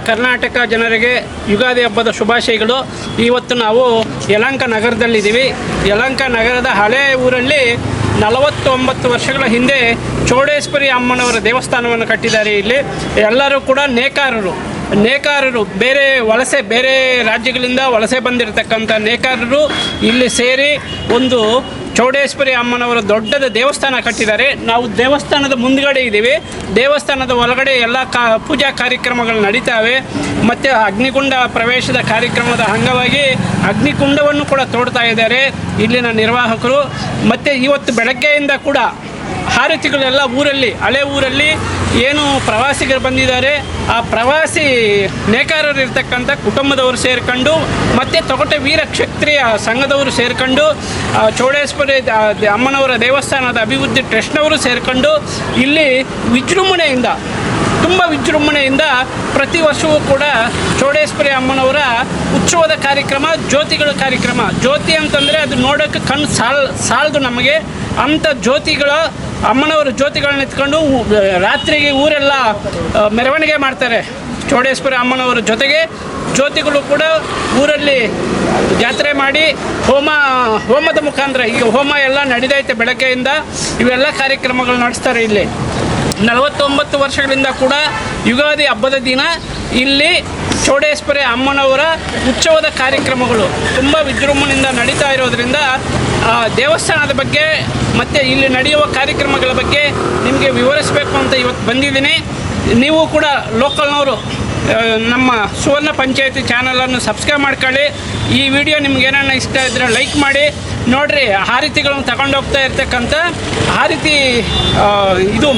ಕರ್ನಾಟಕ ಜನರಿಗೆ ಯುಗಾದಿ ಹಬ್ಬದ ಶುಭಾಶಯಗಳು. ಇವತ್ತು ನಾವು ಯಲಹಂಕ ನಗರದಲ್ಲಿದ್ದೀವಿ. ಯಲಹಂಕ ನಗರದ ಹಳೆ ಊರಲ್ಲಿ 49 ವರ್ಷಗಳ ಹಿಂದೆ ಚೌಡೇಶ್ವರಿ ಅಮ್ಮನವರ ದೇವಸ್ಥಾನವನ್ನು ಕಟ್ಟಿದ್ದಾರೆ. ಇಲ್ಲಿ ಎಲ್ಲರೂ ಕೂಡ ನೇಕಾರರು ಬೇರೆ ರಾಜ್ಯಗಳಿಂದ ವಲಸೆ ಬಂದಿರತಕ್ಕಂಥ ನೇಕಾರರು ಇಲ್ಲಿ ಸೇರಿ ಒಂದು ಚೌಡೇಶ್ವರಿ ಅಮ್ಮನವರ ದೊಡ್ಡದ ದೇವಸ್ಥಾನ ಕಟ್ಟಿದ್ದಾರೆ. ನಾವು ದೇವಸ್ಥಾನದ ಮುಂದ್ಗಡೆ ಇದ್ದೀವಿ. ದೇವಸ್ಥಾನದ ಒಳಗಡೆ ಎಲ್ಲ ಪೂಜಾ ಕಾರ್ಯಕ್ರಮಗಳು ನಡೀತಾವೆ. ಮತ್ತು ಅಗ್ನಿಕುಂಡ ಪ್ರವೇಶದ ಕಾರ್ಯಕ್ರಮದ ಅಂಗವಾಗಿ ಅಗ್ನಿಕುಂಡವನ್ನು ಕೂಡ ತೋಡ್ತಾ ಇದ್ದಾರೆ ಇಲ್ಲಿನ ನಿರ್ವಾಹಕರು. ಮತ್ತು ಇವತ್ತು ಬೆಳಗ್ಗೆಯಿಂದ ಕೂಡ ಹಾರತಿಗಳೆಲ್ಲ ಹಳೆ ಊರಲ್ಲಿ ಏನು ಪ್ರವಾಸಿಗರು ಬಂದಿದ್ದಾರೆ, ಆ ಪ್ರವಾಸಿ ನೇಕಾರರು ಇರ್ತಕ್ಕಂಥ ಕುಟುಂಬದವರು ಸೇರಿಕೊಂಡು ಮತ್ತು ತೊಗಟೆ ವೀರ ಕ್ಷತ್ರಿಯ ಸಂಘದವರು ಸೇರಿಕೊಂಡು ಚೌಡೇಶ್ವರಿ ಅಮ್ಮನವರ ದೇವಸ್ಥಾನದ ಅಭಿವೃದ್ಧಿ ಟ್ರಸ್ಟ್ನವರು ಸೇರಿಕೊಂಡು ಇಲ್ಲಿ ತುಂಬ ವಿಜೃಂಭಣೆಯಿಂದ ಪ್ರತಿ ವರ್ಷವೂ ಕೂಡ ಚೌಡೇಶ್ವರಿ ಅಮ್ಮನವರ ಉತ್ಸವದ ಕಾರ್ಯಕ್ರಮ, ಜ್ಯೋತಿಗಳ ಕಾರ್ಯಕ್ರಮ. ಜ್ಯೋತಿ ಅಂತಂದರೆ ಅದು ನೋಡೋಕ್ಕೆ ಕಣ್ಣು ಸಾಲದು ನಮಗೆ. ಅಂಥ ಅಮ್ಮನವರ ಜ್ಯೋತಿಗಳನ್ನ ಎತ್ಕೊಂಡು ರಾತ್ರಿಗೆ ಊರೆಲ್ಲ ಮೆರವಣಿಗೆ ಮಾಡ್ತಾರೆ. ಚೌಡೇಶ್ವರಿ ಅಮ್ಮನವರ ಜೊತೆಗೆ ಜ್ಯೋತಿಗಳು ಕೂಡ ಊರಲ್ಲಿ ಜಾತ್ರೆ ಮಾಡಿ ಹೋಮದ ಮುಖಾಂತರ, ಈಗ ಹೋಮ ಎಲ್ಲ ನಡೀದೈತೆ ಬೆಳಗ್ಗೆಯಿಂದ. ಇವೆಲ್ಲ ಕಾರ್ಯಕ್ರಮಗಳು ನಡೆಸ್ತಾರೆ. ಇಲ್ಲಿ 49 ವರ್ಷಗಳಿಂದ ಕೂಡ ಯುಗಾದಿ ಹಬ್ಬದ ದಿನ ಇಲ್ಲಿ ಚೌಡೇಶ್ವರಿ ಅಮ್ಮನವರ ಉತ್ಸವದ ಕಾರ್ಯಕ್ರಮಗಳು ತುಂಬ ವಿಜೃಂಭಣೆಯಿಂದ ನಡೀತಾ ಇರೋದರಿಂದ ದೇವಸ್ಥಾನದ ಬಗ್ಗೆ ಮತ್ತು ಇಲ್ಲಿ ನಡೆಯುವ ಕಾರ್ಯಕ್ರಮಗಳ ಬಗ್ಗೆ ನಿಮಗೆ ವಿವರಿಸಬೇಕು ಅಂತ ಇವತ್ತು ಬಂದಿದ್ದೀನಿ. ನೀವು ಕೂಡ ಲೋಕಲ್ನವರು ನಮ್ಮ ಸುವರ್ಣ ಪಂಚಾಯತಿ ಚಾನಲನ್ನು ಸಬ್ಸ್ಕ್ರೈಬ್ ಮಾಡ್ಕೊಳ್ಳಿ. ಈ ವಿಡಿಯೋ ನಿಮ್ಗೆ ಏನಾರ ಇಷ್ಟ ಇದ್ದರೆ ಲೈಕ್ ಮಾಡಿ. ನೋಡಿರಿ, ಹಾರತಿಗಳನ್ನು ತಗೊಂಡೋಗ್ತಾ ಇರ್ತಕ್ಕಂಥ ಹಾರತಿ ಇದು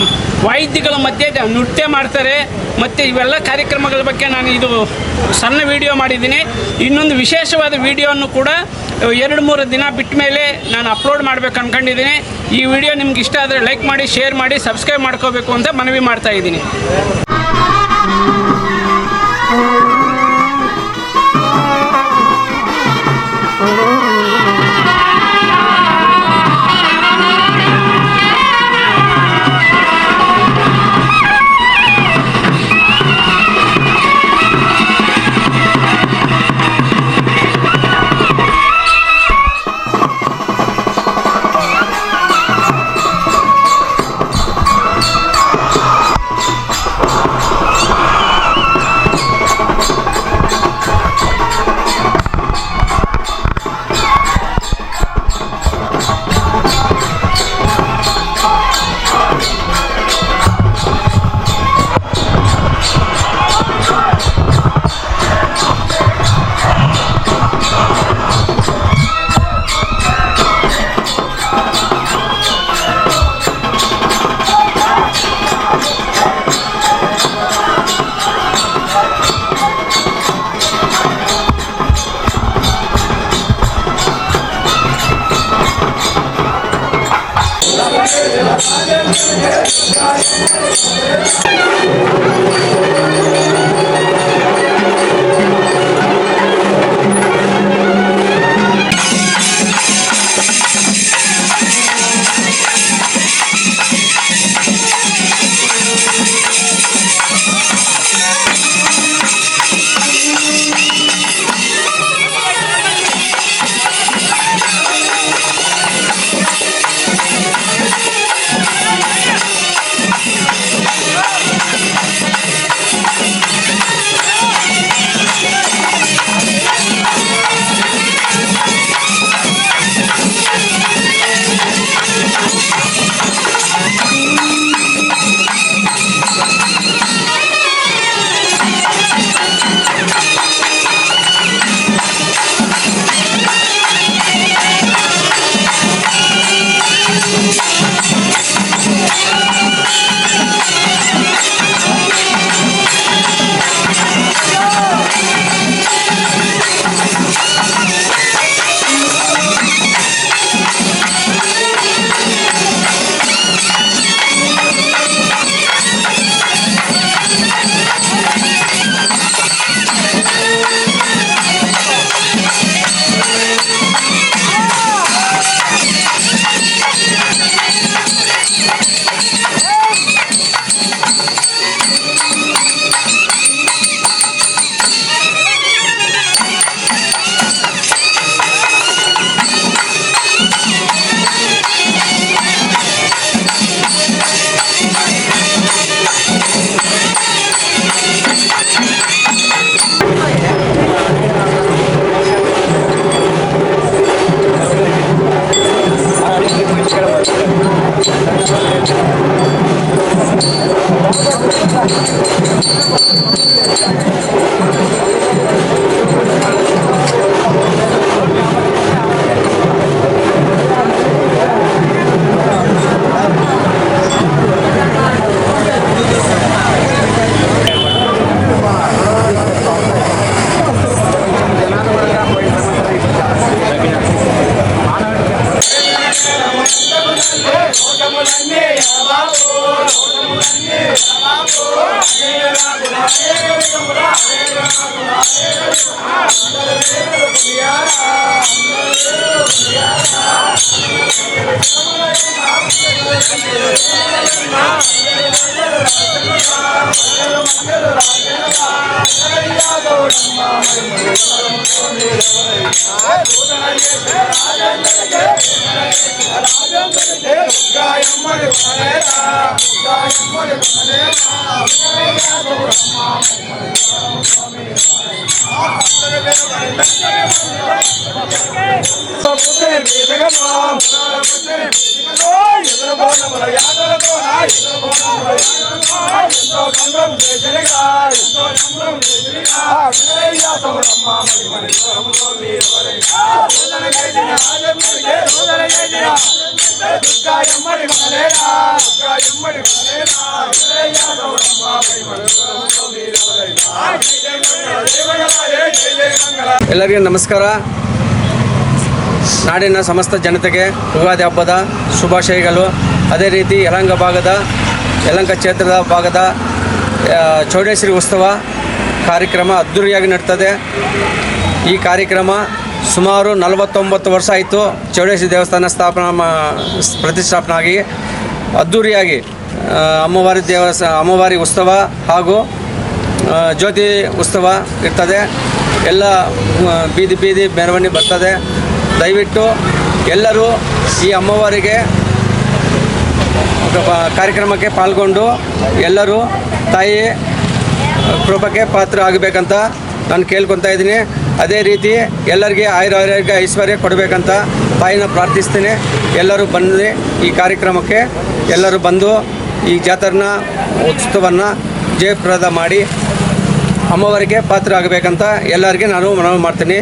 ವಾಯಿದ್ಯಗಳ ಮಧ್ಯೆ ನೃತ್ಯ ಮಾಡ್ತಾರೆ. ಮತ್ತು ಇವೆಲ್ಲ ಕಾರ್ಯಕ್ರಮಗಳ ಬಗ್ಗೆ ನಾನು ಇದು ಸಣ್ಣ ವಿಡಿಯೋ ಮಾಡಿದ್ದೀನಿ. ಇನ್ನೊಂದು ವಿಶೇಷವಾದ ವಿಡಿಯೋವನ್ನು ಕೂಡ 2-3 ದಿನ ಬಿಟ್ಟ ಮೇಲೆ ನಾನು ಅಪ್ಲೋಡ್ ಮಾಡಬೇಕು ಅಂದ್ಕೊಂಡಿದ್ದೀನಿ. ಈ ವಿಡಿಯೋ ನಿಮ್ಗೆ ಇಷ್ಟ ಆದರೆ ಲೈಕ್ ಮಾಡಿ, ಶೇರ್ ಮಾಡಿ, ಸಬ್ಸ್ಕ್ರೈಬ್ ಮಾಡ್ಕೋಬೇಕು ಅಂತ ಮನವಿ ಮಾಡ್ತಾಯಿದ್ದೀನಿ. ಎಲ್ಲರಿಗೂ ನಮಸ್ಕಾರ. ನಾಡಿನ ಸಮಸ್ತ ಜನತೆಗೆ ಯುಗಾದಿ ಹಬ್ಬದ ಶುಭಾಶಯಗಳು. ಅದೇ ರೀತಿ ಯಲಹಂಕ ಕ್ಷೇತ್ರದ ಭಾಗದ ಚೌಡೇಶ್ವರಿ ಉತ್ಸವ ಕಾರ್ಯಕ್ರಮ ಅದ್ಧೂರಿಯಾಗಿ ನಡೀತದೆ. ಈ ಕಾರ್ಯಕ್ರಮ ಸುಮಾರು 49 ವರ್ಷ ಆಯಿತು. ಚೌಡೇಶ್ವರಿ ದೇವಸ್ಥಾನ ಪ್ರತಿಷ್ಠಾಪನೆ ಆಗಿ ಅದ್ಧೂರಿಯಾಗಿ ಅಮ್ಮವಾರಿ ಉತ್ಸವ ಹಾಗೂ ಜ್ಯೋತಿ ಉತ್ಸವ ಇರ್ತದೆ. ಎಲ್ಲ ಬೀದಿ ಮೆರವಣಿಗೆ ಬರ್ತದೆ. ದಯವಿಟ್ಟು ಎಲ್ಲರೂ ಈ ಅಮ್ಮವಾರಿಗೆ ಕಾರ್ಯಕ್ರಮಕ್ಕೆ ಪಾಲ್ಗೊಂಡು ಎಲ್ಲರೂ ತಾಯಿ ಕೃಪಕ್ಕೆ ಪಾತ್ರ ಆಗಬೇಕಂತ ನಾನು ಕೇಳ್ಕೊತಾ ಇದ್ದೀನಿ. ಅದೇ ರೀತಿ ಎಲ್ಲರಿಗೆ ಆರೋಗ್ಯ ಐಶ್ವರ್ಯ ಕೊಡಬೇಕಂತ ತಾಯಿನ ಪ್ರಾರ್ಥಿಸ್ತೀನಿ. ಎಲ್ಲರೂ ಬಂದು ಈ ಕಾರ್ಯಕ್ರಮಕ್ಕೆ ಎಲ್ಲರೂ ಬಂದು ಈ ಜಾತ್ರೆನ ಉತ್ಸವವನ್ನು ಜಯಪ್ರದ ಮಾಡಿ ಅಮ್ಮವಾರಿಗೆ ಪಾತ್ರ ಆಗಬೇಕಂತ ಎಲ್ಲರಿಗೆ ನಾನು ಮನವಿ ಮಾಡ್ತೀನಿ.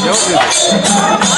Yok.